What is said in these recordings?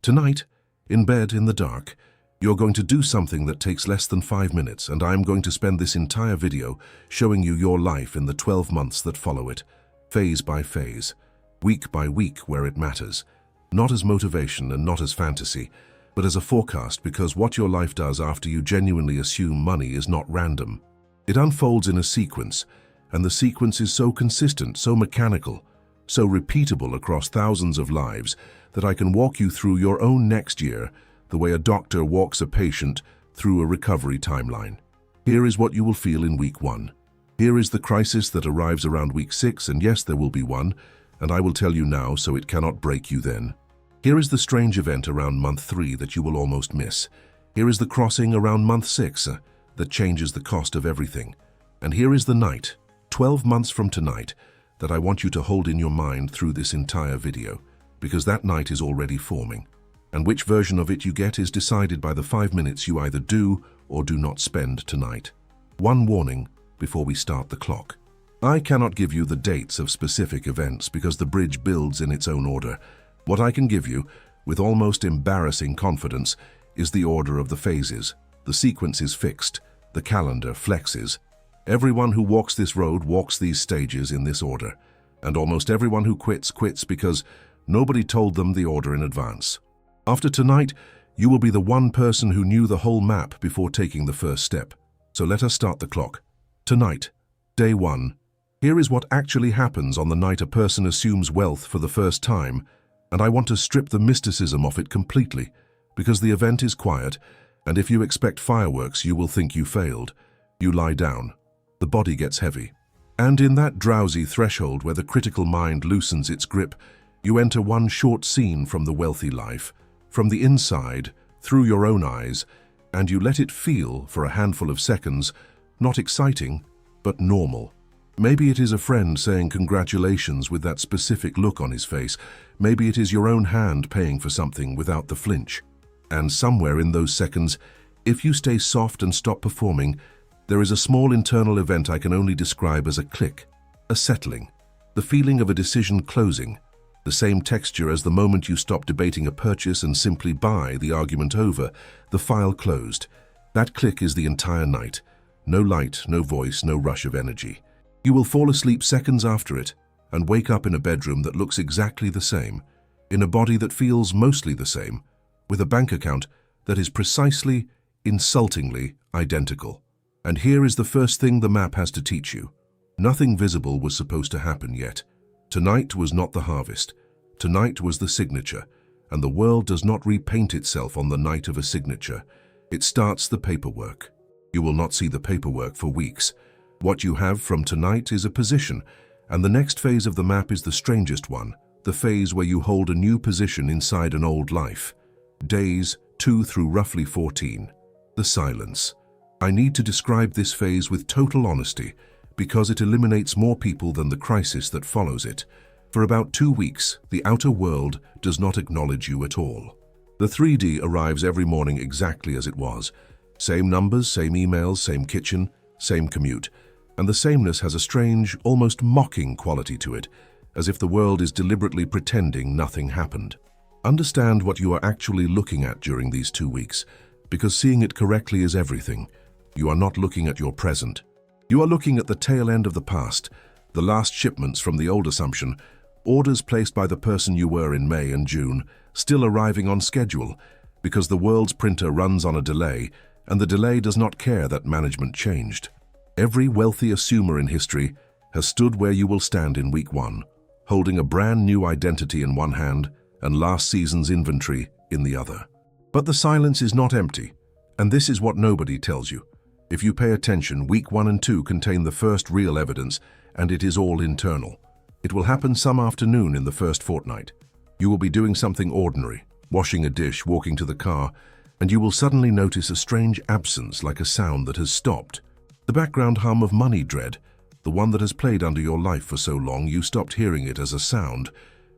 Tonight, in bed in the dark, you're going to do something that takes less than 5 minutes, and I'm going to spend this entire video showing you your life in the 12 months that follow it, phase by phase, week by week where it matters, not as motivation and not as fantasy, but as a forecast, because what your life does after you genuinely assume money is not random. It unfolds in a sequence, and the sequence is so consistent, so mechanical, so repeatable across thousands of lives that I can walk you through your own next year the way a doctor walks a patient through a recovery timeline. Here is what you will feel in week 1. Here is the crisis that arrives around week 6, and yes, there will be one, and I will tell you now so it cannot break you then. Here is the strange event around month 3 that you will almost miss. Here is the crossing around month 6 that changes the cost of everything. And here is the night, 12 months from tonight, that I want you to hold in your mind through this entire video, because that night is already forming. And which version of it you get is decided by the 5 minutes you either do or do not spend tonight. One warning before we start the clock. I cannot give you the dates of specific events because the bridge builds in its own order. What I can give you, with almost embarrassing confidence, is the order of the phases. The sequence is fixed. The calendar flexes. Everyone who walks this road walks these stages in this order. And almost everyone who quits, quits because nobody told them the order in advance. After tonight, you will be the one person who knew the whole map before taking the first step. So let us start the clock. Tonight, day 1. Here is what actually happens on the night a person assumes wealth for the first time, and I want to strip the mysticism off it completely, because the event is quiet, and if you expect fireworks, you will think you failed. You lie down. The body gets heavy. And in that drowsy threshold where the critical mind loosens its grip, you enter one short scene from the wealthy life, from the inside, through your own eyes, and you let it feel for a handful of seconds, not exciting, but normal. Maybe it is a friend saying congratulations with that specific look on his face. Maybe it is your own hand paying for something without the flinch. And somewhere in those seconds, if you stay soft and stop performing, there is a small internal event I can only describe as a click, a settling, the feeling of a decision closing, the same texture as the moment you stop debating a purchase and simply buy, the argument over, the file closed. That click is the entire night. No light, no voice, no rush of energy. You will fall asleep seconds after it and wake up in a bedroom that looks exactly the same, in a body that feels mostly the same, with a bank account that is precisely, insultingly identical. And here is the first thing the map has to teach you. Nothing visible was supposed to happen yet. Tonight was not the harvest. Tonight was the signature, and the world does not repaint itself on the night of a signature. It starts the paperwork. You will not see the paperwork for weeks. What you have from tonight is a position, and the next phase of the map is the strangest one, the phase where you hold a new position inside an old life. Days 2 through roughly 14. The silence. I need to describe this phase with total honesty because it eliminates more people than the crisis that follows it. For about 2 weeks, the outer world does not acknowledge you at all. The 3D arrives every morning exactly as it was. Same numbers, same emails, same kitchen, same commute. And the sameness has a strange, almost mocking quality to it, as if the world is deliberately pretending nothing happened. Understand what you are actually looking at during these 2 weeks, because seeing it correctly is everything. You are not looking at your present. You are looking at the tail end of the past, the last shipments from the old assumption, orders placed by the person you were in May and June, still arriving on schedule, because the world's printer runs on a delay, and the delay does not care that management changed. Every wealthy assumer in history has stood where you will stand in week 1, holding a brand new identity in one hand and last season's inventory in the other. But the silence is not empty, and this is what nobody tells you. If you pay attention, week 1 and 2 contain the first real evidence, and it is all internal. It will happen some afternoon in the first fortnight. You will be doing something ordinary, washing a dish, walking to the car, and you will suddenly notice a strange absence, like a sound that has stopped. The background hum of money dread, the one that has played under your life for so long you stopped hearing it as a sound,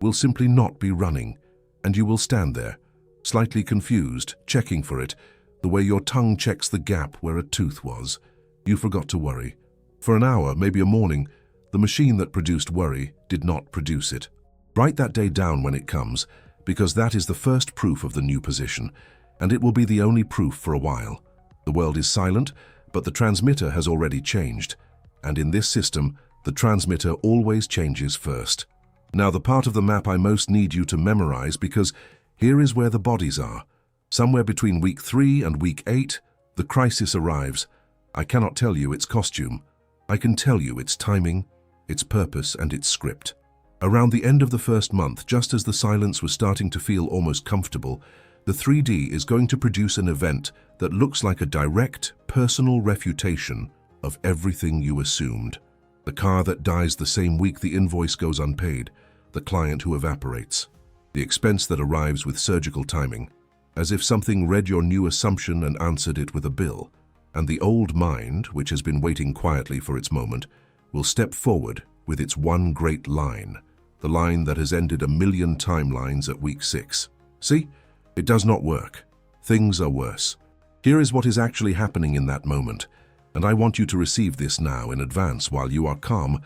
will simply not be running, and you will stand there, slightly confused, checking for it, the way your tongue checks the gap where a tooth was. You forgot to worry. For an hour, maybe a morning, the machine that produced worry did not produce it. Write that day down when it comes, because that is the first proof of the new position, and it will be the only proof for a while. The world is silent, but the transmitter has already changed, and in this system, the transmitter always changes first. Now the part of the map I most need you to memorize, because here is where the bodies are. Somewhere between week 3 and week 8, the crisis arrives. I cannot tell you its costume. I can tell you its timing, its purpose, and its script. Around the end of the first month, just as the silence was starting to feel almost comfortable, the 3D is going to produce an event that looks like a direct, personal refutation of everything you assumed. The car that dies the same week the invoice goes unpaid, the client who evaporates, the expense that arrives with surgical timing, as if something read your new assumption and answered it with a bill, and the old mind, which has been waiting quietly for its moment, will step forward with its one great line, the line that has ended 1,000,000 timelines at week 6. See? It does not work. Things are worse. Here is what is actually happening in that moment, and I want you to receive this now in advance while you are calm,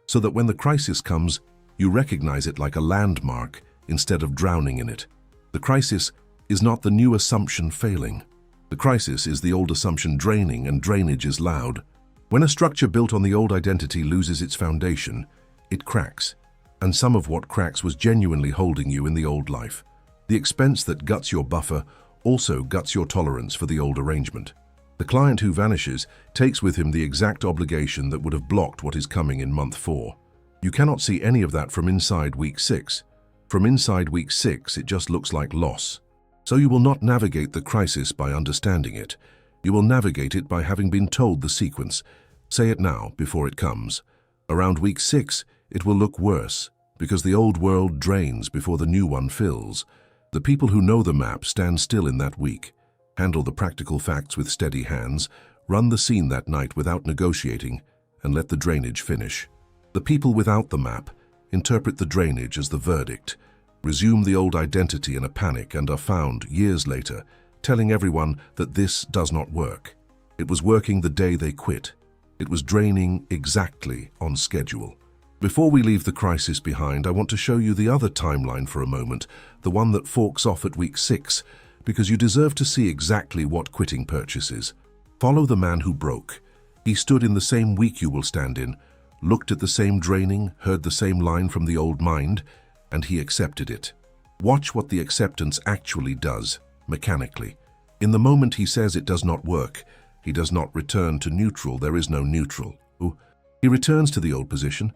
so that when the crisis comes, you recognize it like a landmark instead of drowning in it. The crisis is not the new assumption failing. The crisis is the old assumption draining, and drainage is loud. When a structure built on the old identity loses its foundation, it cracks, and some of what cracks was genuinely holding you in the old life. The expense that guts your buffer also guts your tolerance for the old arrangement. The client who vanishes takes with him the exact obligation that would have blocked what is coming in month 4. You cannot see any of that from inside week 6. From inside week 6, it just looks like loss. So you will not navigate the crisis by understanding it. You will navigate it by having been told the sequence. Say it now before it comes. Around week 6, it will look worse, because the old world drains before the new one fills. The people who know the map stand still in that week, handle the practical facts with steady hands, run the scene that night without negotiating, and let the drainage finish. The people without the map interpret the drainage as the verdict, resume the old identity in a panic, and are found, years later, telling everyone that this does not work. It was working the day they quit. It was draining exactly on schedule. Before we leave the crisis behind, I want to show you the other timeline for a moment, the one that forks off at week 6, because you deserve to see exactly what quitting purchases. Follow the man who broke. He stood in the same week you will stand in, looked at the same draining, heard the same line from the old mind, and he accepted it. Watch what the acceptance actually does, mechanically. In the moment he says it does not work, he does not return to neutral. There is no neutral. He returns to the old position,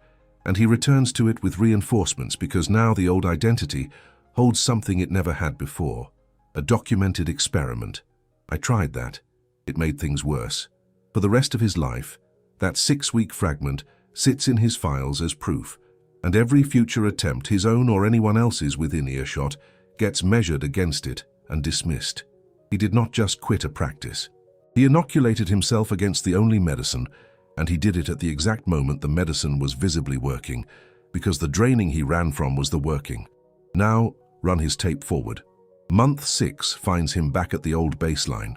and he returns to it with reinforcements, because now the old identity holds something it never had before, a documented experiment. I tried that. It made things worse. For the rest of his life, that 6-week fragment sits in his files as proof, and every future attempt, his own or anyone else's within earshot, gets measured against it and dismissed. He did not just quit a practice. He inoculated himself against the only medicine, and he did it at the exact moment the medicine was visibly working, because the draining he ran from was the working. Now, run his tape forward. Month 6 finds him back at the old baseline.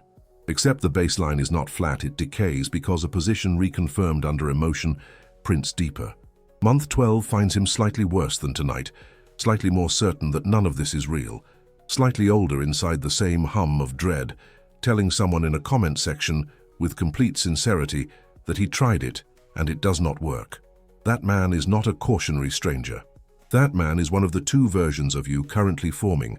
Except the baseline is not flat, it decays because a position reconfirmed under emotion prints deeper. Month 12 finds him slightly worse than tonight, slightly more certain that none of this is real, slightly older inside the same hum of dread, telling someone in a comment section with complete sincerity that he tried it and it does not work. That man is not a cautionary stranger. That man is one of the 2 versions of you currently forming,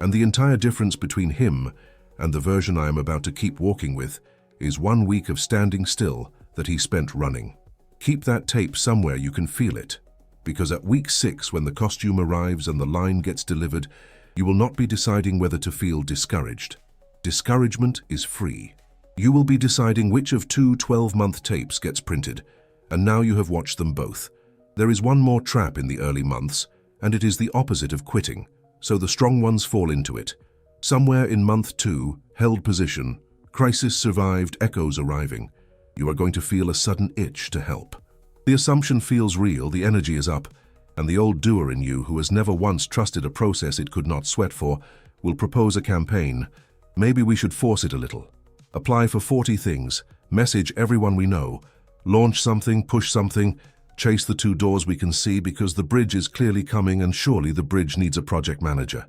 and the entire difference between him and the version I am about to keep walking with is 1 week of standing still that he spent running. Keep that tape somewhere you can feel it, because at week 6, when the costume arrives and the line gets delivered, you will not be deciding whether to feel discouraged. Discouragement is free. You will be deciding which of 2 12-month tapes gets printed, and now you have watched them both. There is one more trap in the early months, and it is the opposite of quitting, so the strong ones fall into it. Somewhere in month 2, held position, crisis survived, echoes arriving. You are going to feel a sudden itch to help. The assumption feels real, the energy is up, and the old doer in you, who has never once trusted a process it could not sweat for, will propose a campaign. Maybe we should force it a little. Apply for 40 things, message everyone we know, launch something, push something, chase the 2 doors we can see, because the bridge is clearly coming and surely the bridge needs a project manager.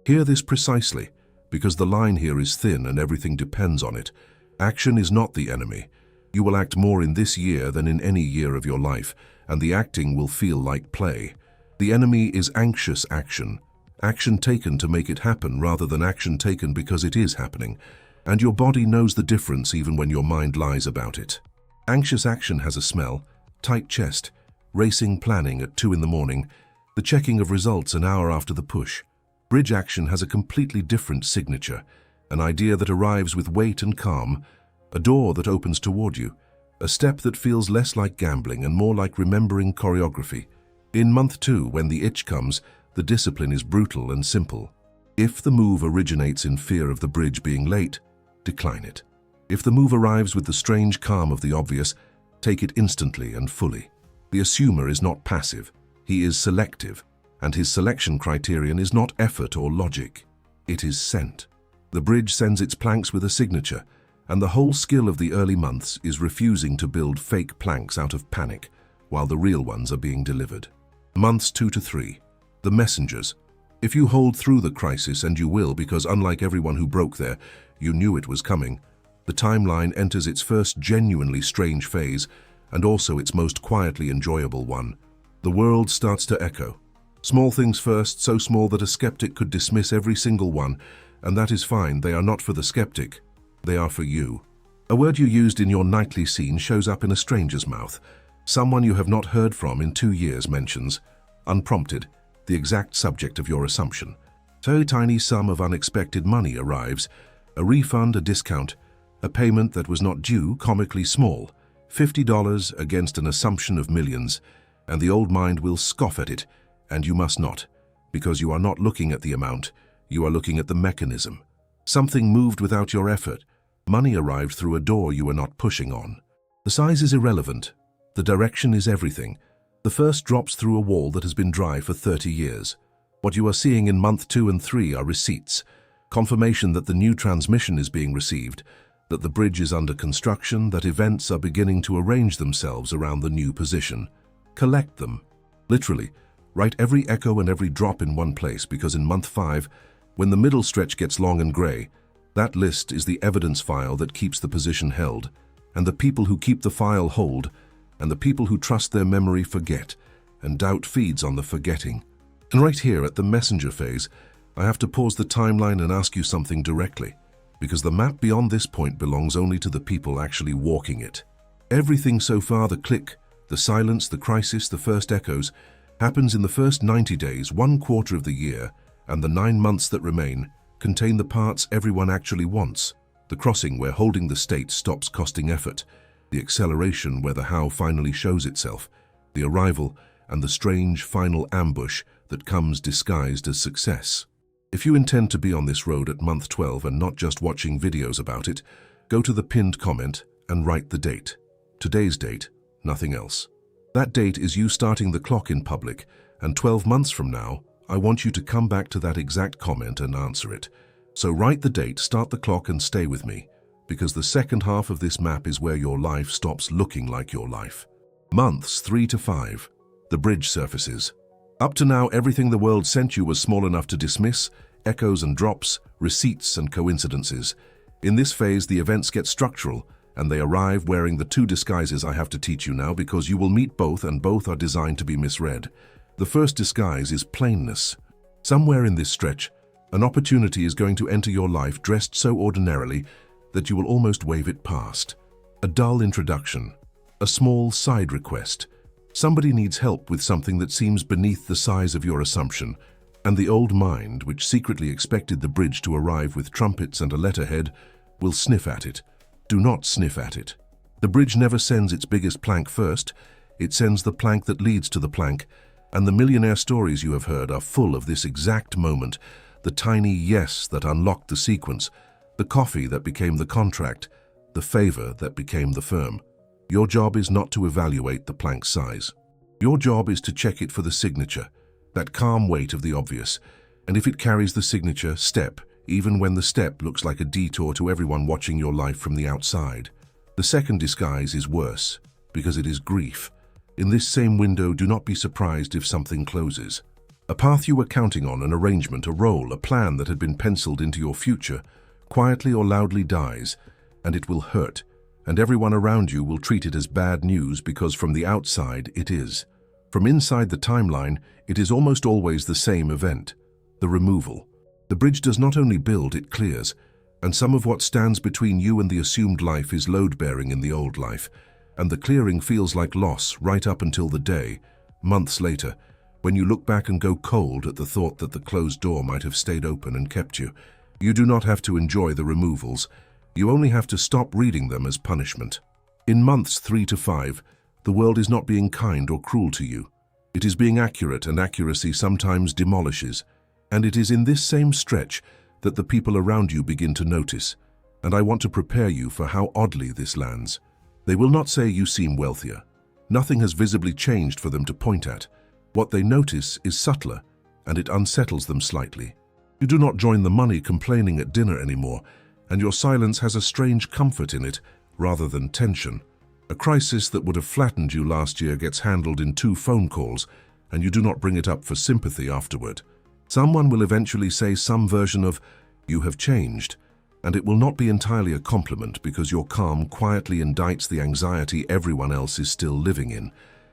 Hear this precisely, because the line here is thin and everything depends on it. Action is not the enemy. You will act more in this year than in any year of your life, and the acting will feel like play. The enemy is anxious action. Action taken to make it happen rather than action taken because it is happening. And your body knows the difference even when your mind lies about it. Anxious action has a smell, tight chest, racing planning at 2 in the morning, the checking of results an hour after the push. Bridge action has a completely different signature, an idea that arrives with weight and calm, a door that opens toward you, a step that feels less like gambling and more like remembering choreography. In month 2, when the itch comes, the discipline is brutal and simple. If the move originates in fear of the bridge being late, decline it. If the move arrives with the strange calm of the obvious, take it instantly and fully. The assumer is not passive, he is selective, and his selection criterion is not effort or logic. It is scent. The bridge sends its planks with a signature, and the whole skill of the early months is refusing to build fake planks out of panic, while the real ones are being delivered. Months 2 to 3. The messengers. If you hold through the crisis, and you will because unlike everyone who broke there, you knew it was coming, the timeline enters its first genuinely strange phase, and also its most quietly enjoyable one. The world starts to echo. Small things first, so small that a skeptic could dismiss every single one, and that is fine. They are not for the skeptic. They are for you. A word you used in your nightly scene shows up in a stranger's mouth. Someone you have not heard from in 2 years mentions, unprompted, the exact subject of your assumption. So a tiny sum of unexpected money arrives, a refund, a discount, a payment that was not due, comically small, $50 against an assumption of millions, and the old mind will scoff at it, and you must not, because you are not looking at the amount, you are looking at the mechanism. Something moved without your effort. Money arrived through a door you were not pushing on. The size is irrelevant. The direction is everything. The first drops through a wall that has been dry for 30 years. What you are seeing in month 2 and 3 are receipts, confirmation that the new transmission is being received, that the bridge is under construction, that events are beginning to arrange themselves around the new position. Collect them. Literally, write every echo and every drop in one place, because in month 5, when the middle stretch gets long and gray, that list is the evidence file that keeps the position held, and the people who keep the file hold, and the people who trust their memory forget, and doubt feeds on the forgetting. And right here at the messenger phase, I have to pause the timeline and ask you something directly, because the map beyond this point belongs only to the people actually walking it. Everything so far, the click, the silence, the crisis, the first echoes, happens in the first 90 days, 1/4 of the year, and the 9 months that remain contain the parts everyone actually wants. The crossing where holding the state stops costing effort, the acceleration where the how finally shows itself, the arrival, and the strange final ambush that comes disguised as success. If you intend to be on this road at month 12 and not just watching videos about it, go to the pinned comment and write the date. Today's date, nothing else. That date is you starting the clock in public, and 12 months from now, I want you to come back to that exact comment and answer it. So write the date, start the clock, and stay with me, because the second half of this map is where your life stops looking like your life. Months 3 to 5. The bridge surfaces. Up to now, everything the world sent you was small enough to dismiss, echoes and drops, receipts and coincidences. In this phase, the events get structural, and they arrive wearing the 2 disguises I have to teach you now, because you will meet both, and both are designed to be misread. The first disguise is plainness. Somewhere in this stretch, an opportunity is going to enter your life dressed so ordinarily that you will almost wave it past. A dull introduction, a small side request. Somebody needs help with something that seems beneath the size of your assumption, and the old mind, which secretly expected the bridge to arrive with trumpets and a letterhead, will sniff at it. Do not sniff at it. The bridge never sends its biggest plank first. It sends the plank that leads to the plank, and the millionaire stories you have heard are full of this exact moment, the tiny yes that unlocked the sequence, the coffee that became the contract, the favor that became the firm. Your job is not to evaluate the plank size. Your job is to check it for the signature, that calm weight of the obvious, and if it carries the signature, step, even when the step looks like a detour to everyone watching your life from the outside. The second disguise is worse, because it is grief. In this same window, do not be surprised if something closes. A path you were counting on, an arrangement, a role, a plan that had been penciled into your future, quietly or loudly dies, and it will hurt, and everyone around you will treat it as bad news because from the outside it is. From inside the timeline, it is almost always the same event, the removal. The bridge does not only build, it clears, and some of what stands between you and the assumed life is load-bearing in the old life, and the clearing feels like loss right up until the day, months later, when you look back and go cold at the thought that the closed door might have stayed open and kept you. You do not have to enjoy the removals. You only have to stop reading them as punishment. In months 3 to 5, the world is not being kind or cruel to you. It is being accurate, and accuracy sometimes demolishes. And it is in this same stretch that the people around you begin to notice. And I want to prepare you for how oddly this lands. They will not say you seem wealthier. Nothing has visibly changed for them to point at. What they notice is subtler, and it unsettles them slightly. You do not join the money complaining at dinner anymore, and your silence has a strange comfort in it rather than tension. A crisis that would have flattened you last year gets handled in 2 phone calls, and you do not bring it up for sympathy afterward. Someone will eventually say some version of, "You have changed," and it will not be entirely a compliment because your calm quietly indicts the anxiety everyone else is still living in,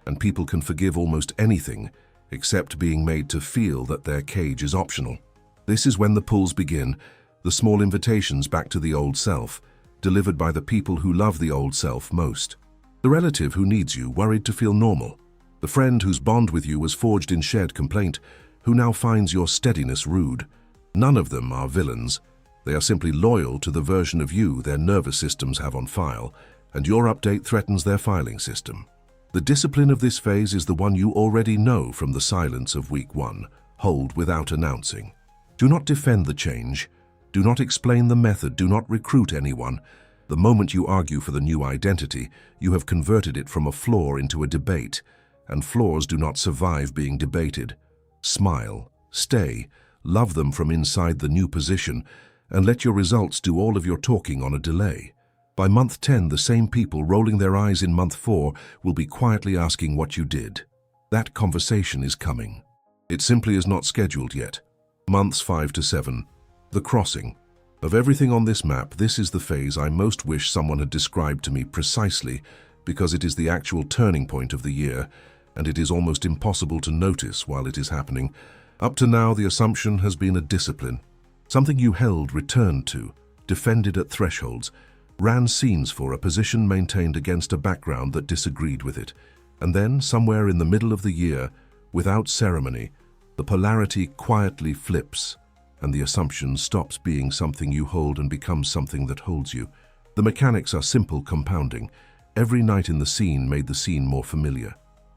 and people can forgive almost anything except being made to feel that their cage is optional. This is when the pulls begin, the small invitations back to the old self, delivered by the people who love the old self most. The relative who needs you, worried to feel normal. The friend whose bond with you was forged in shared complaint, who now finds your steadiness rude. None of them are villains. They are simply loyal to the version of you their nervous systems have on file, and your update threatens their filing system. The discipline of this phase is the one you already know from the silence of week 1. Hold without announcing. Do not defend the change. Do not explain the method. Do not recruit anyone. The moment you argue for the new identity, you have converted it from a flaw into a debate, and flaws do not survive being debated. Smile, stay, love them from inside the new position, and let your results do all of your talking on a delay. By month 10, the same people rolling their eyes in month 4 will be quietly asking what you did. That conversation is coming. It simply is not scheduled yet. Months 5 to 7. The crossing. Of everything on this map, this is the phase I most wish someone had described to me precisely, because it is the actual turning point of the year, and it is almost impossible to notice while it is happening. Up to now, the assumption has been a discipline. Something you held, returned to, defended at thresholds, ran scenes for, a position maintained against a background that disagreed with it. And then, somewhere in the middle of the year, without ceremony, the polarity quietly flips, and the assumption stops being something you hold and becomes something that holds you. The mechanics are simple compounding. Every night in the scene made the scene more familiar.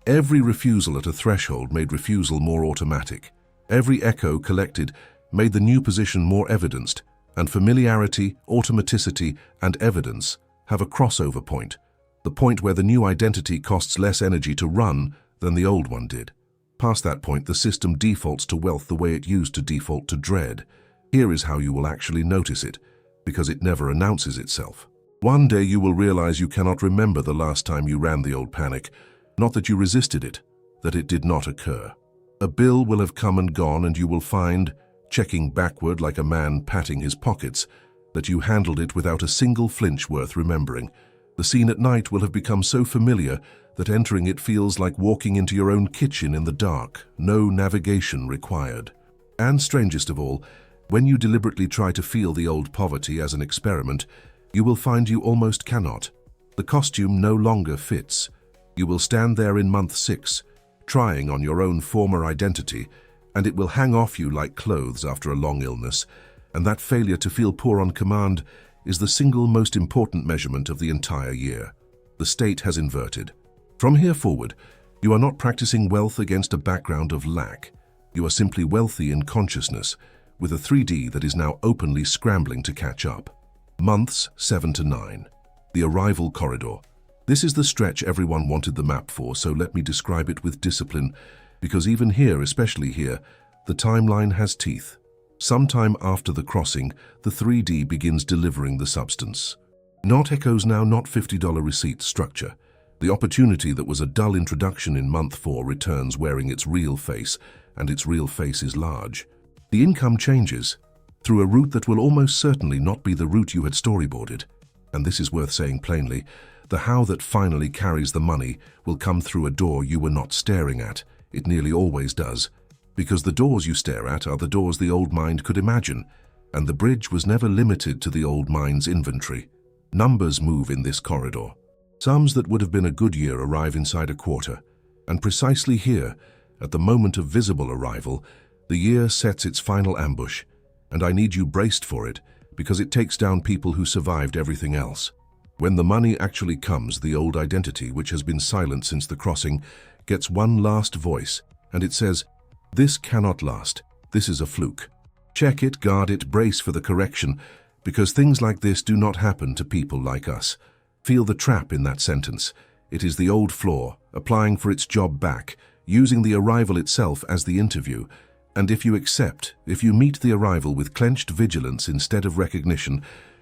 Every refusal at a threshold made refusal more automatic. Every echo collected made the new position more evidenced, and familiarity, automaticity, and evidence have a crossover point, the point where the new identity costs less energy to run than the old one did. Past that point, the system defaults to wealth the way it used to default to dread. Here is how you will actually notice it, because it never announces itself. One day you will realize you cannot remember the last time you ran the old panic, not that you resisted it, that it did not occur. A bill will have come and gone, and you will find, checking backward like a man patting his pockets, that you handled it without a single flinch worth remembering. The scene at night will have become so familiar that entering it feels like walking into your own kitchen in the dark, no navigation required. And strangest of all, when you deliberately try to feel the old poverty as an experiment, you will find you almost cannot. The costume no longer fits. You will stand there in month 6, trying on your own former identity, and it will hang off you like clothes after a long illness, and that failure to feel poor on command is the single most important measurement of the entire year. The state has inverted. From here forward, you are not practicing wealth against a background of lack. You are simply wealthy in consciousness, with a 3D that is now openly scrambling to catch up. Months 7 to 9. The arrival corridor. This is the stretch everyone wanted the map for, so let me describe it with discipline, because even here, especially here, the timeline has teeth. Sometime after the crossing, the 3D begins delivering the substance. Not echoes now, not $50 receipt structure. The opportunity that was a dull introduction in month 4 returns wearing its real face, and its real face is large. The income changes through a route that will almost certainly not be the route you had storyboarded. And this is worth saying plainly, the how that finally carries the money will come through a door you were not staring at. It nearly always does, because the doors you stare at are the doors the old mind could imagine, and the bridge was never limited to the old mind's inventory. Numbers move in this corridor. Sums that would have been a good year arrive inside a quarter, and precisely here, at the moment of visible arrival, the year sets its final ambush, and I need you braced for it, because it takes down people who survived everything else. When the money actually comes, the old identity, which has been silent since the crossing, gets one last voice, and it says, "This cannot last. This is a fluke." Check it, guard it, brace for the correction, because things like this do not happen to people like us. Feel the trap in that sentence. It is the old flaw, applying for its job back, using the arrival itself as the interview. And if you accept, if you meet the arrival with clenched vigilance instead of recognition,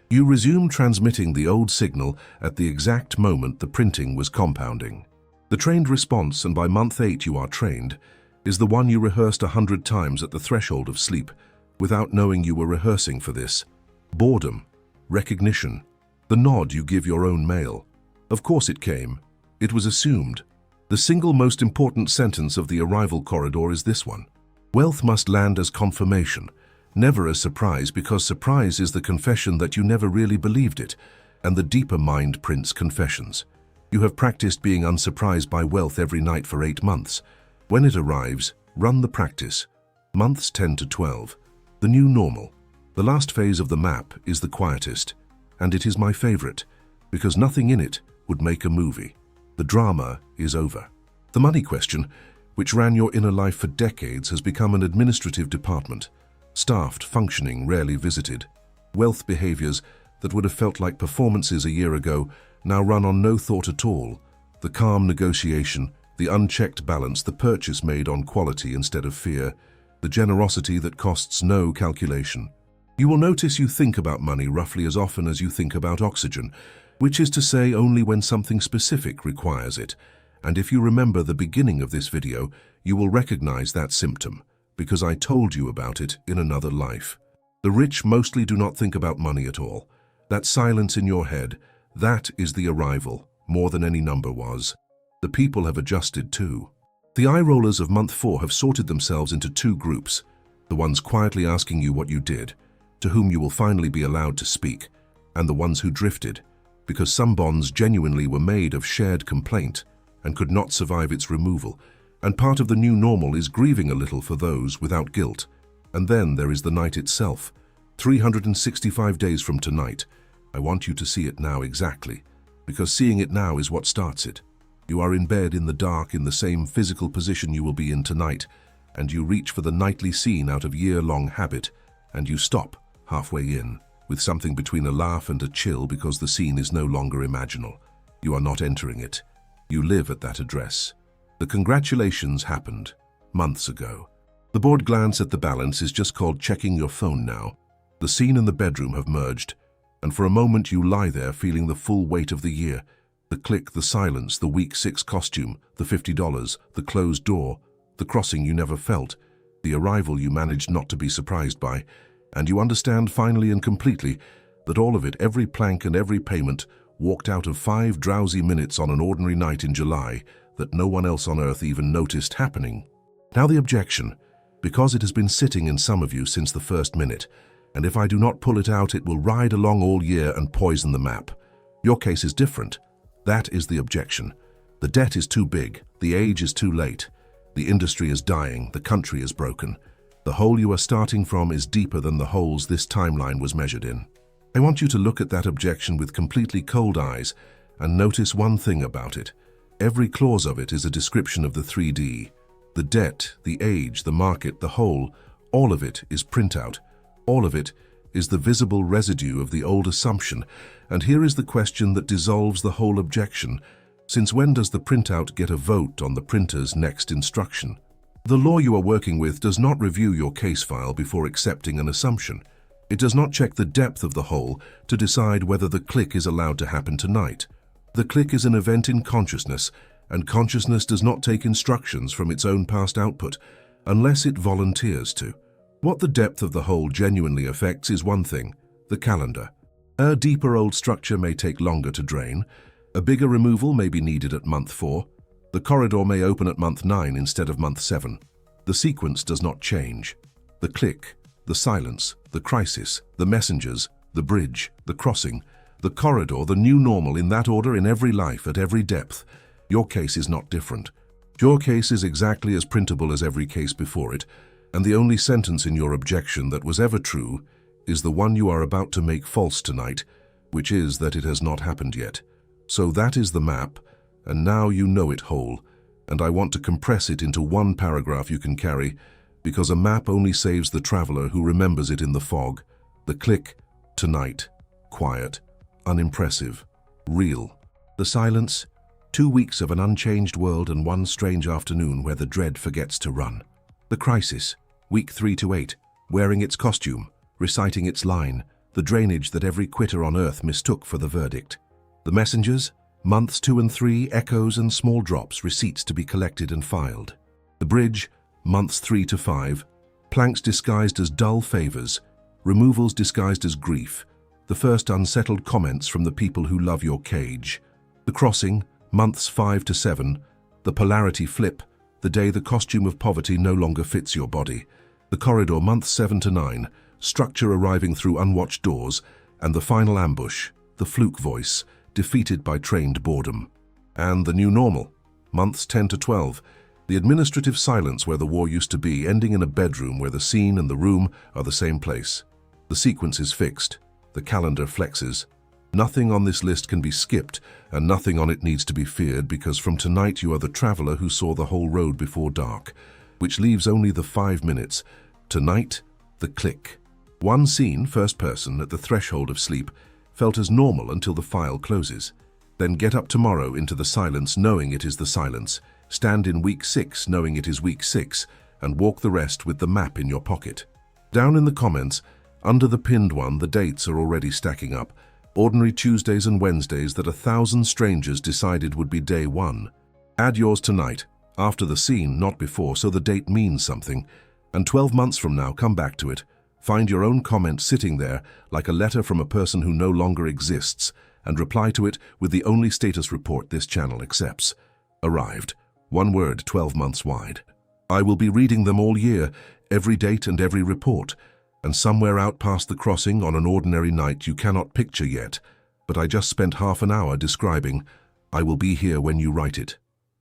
you resume transmitting the old signal at the exact moment the printing was compounding. The trained response, and by month 8 you are trained, is the one you rehearsed 100 times at the threshold of sleep, without knowing you were rehearsing for this. Boredom, recognition, the nod you give your own mail. Of course it came. It was assumed. The single most important sentence of the arrival corridor is this one. Wealth must land as confirmation, never as surprise, because surprise is the confession that you never really believed it, and the deeper mind prints confessions. You have practiced being unsurprised by wealth every night for 8 months. When it arrives, run the practice. Months 10 to 12. The new normal. The last phase of the map is the quietest, and it is my favorite, because nothing in it would make a movie. The drama is over. The money question, which ran your inner life for decades, has become an administrative department. Staffed, functioning, rarely visited. Wealth behaviors that would have felt like performances a year ago now run on no thought at all. The calm negotiation, the unchecked balance, the purchase made on quality instead of fear, the generosity that costs no calculation. You will notice you think about money roughly as often as you think about oxygen, which is to say only when something specific requires it. And if you remember the beginning of this video, you will recognize that symptom, because I told you about it in another life. The rich mostly do not think about money at all. That silence in your head, that is the arrival, more than any number was. The people have adjusted too. The eye rollers of month 4 have sorted themselves into 2 groups. The ones quietly asking you what you did, to whom you will finally be allowed to speak, and the ones who drifted, because some bonds genuinely were made of shared complaint and could not survive its removal, and part of the new normal is grieving a little for those without guilt. And then there is the night itself, 365 days from tonight. I want you to see it now exactly, because seeing it now is what starts it. You are in bed in the dark in the same physical position you will be in tonight, and you reach for the nightly scene out of year-long habit, and you stop halfway in, with something between a laugh and a chill because the scene is no longer imaginal. You are not entering it. You live at that address. The congratulations happened months ago. The bored glance at the balance is just called checking your phone now. The scene and the bedroom have merged, and for a moment you lie there feeling the full weight of the year. The click, the silence, the week 6 costume, the $50, the closed door, the crossing you never felt, the arrival you managed not to be surprised by, and you understand finally and completely that all of it, every plank and every payment, walked out of 5 drowsy minutes on an ordinary night in July that no one else on earth even noticed happening. Now the objection, because it has been sitting in some of you since the first minute, and if I do not pull it out, it will ride along all year and poison the map. Your case is different. That is the objection. The debt is too big, the age is too late, the industry is dying, the country is broken. The hole you are starting from is deeper than the holes this timeline was measured in. I want you to look at that objection with completely cold eyes and notice one thing about it. Every clause of it is a description of the 3D. The debt, the age, the market, the hole, all of it is printout. All of it is the visible residue of the old assumption. And here is the question that dissolves the whole objection. Since when does the printout get a vote on the printer's next instruction? The law you are working with does not review your case file before accepting an assumption. It does not check the depth of the hole to decide whether the click is allowed to happen tonight. The click is an event in consciousness, and consciousness does not take instructions from its own past output. unless it volunteers to. What the depth of the hole genuinely affects is one thing, the calendar. A deeper old structure may take longer to drain. A bigger removal may be needed at month 4. The corridor may open at month 9 instead of month 7. The sequence does not change. The click, the silence, the crisis, the messengers, the bridge, the crossing, the corridor, the new normal, in that order in every life at every depth. Your case is not different. Your case is exactly as printable as every case before it, and the only sentence in your objection that was ever true is the one you are about to make false tonight, which is that it has not happened yet. So that is the map, and now you know it whole, and I want to compress it into one paragraph you can carry, because a map only saves the traveler who remembers it in the fog. The click, tonight, quiet, unimpressive, real. The silence, 2 weeks of an unchanged world and one strange afternoon where the dread forgets to run. The crisis, week 3 to 8, wearing its costume, reciting its line, the drainage that every quitter on earth mistook for the verdict. The messengers, months 2 and 3, echoes and small drops, receipts to be collected and filed. The bridge, months 3 to 5, planks disguised as dull favors, removals disguised as grief, the first unsettled comments from the people who love your cage. The crossing, months 5 to 7, the polarity flip, the day the costume of poverty no longer fits your body. The corridor, months 7 to 9, structure arriving through unwatched doors, and the final ambush, the fluke voice, defeated by trained boredom. And the new normal, months 10 to 12, the administrative silence where the war used to be, ending in a bedroom where the scene and the room are the same place. The sequence is fixed, the calendar flexes. Nothing on this list can be skipped, and nothing on it needs to be feared, because from tonight you are the traveler who saw the whole road before dark, which leaves only the 5 minutes. Tonight, the click. One scene, first person, at the threshold of sleep, felt as normal until the file closes. Then get up tomorrow into the silence knowing it is the silence, stand in week 6 knowing it is week 6, and walk the rest with the map in your pocket. Down in the comments, under the pinned one, the dates are already stacking up. Ordinary Tuesdays and Wednesdays that 1,000 strangers decided would be day 1. Add yours tonight, after the scene, not before, so the date means something. And 12 months from now, come back to it. Find your own comment sitting there like a letter from a person who no longer exists, and reply to it with the only status report this channel accepts. Arrived. One word, 12 months wide. I will be reading them all year, every date and every report. And somewhere out past the crossing on an ordinary night you cannot picture yet, but I just spent half an hour describing. I will be here when you write it.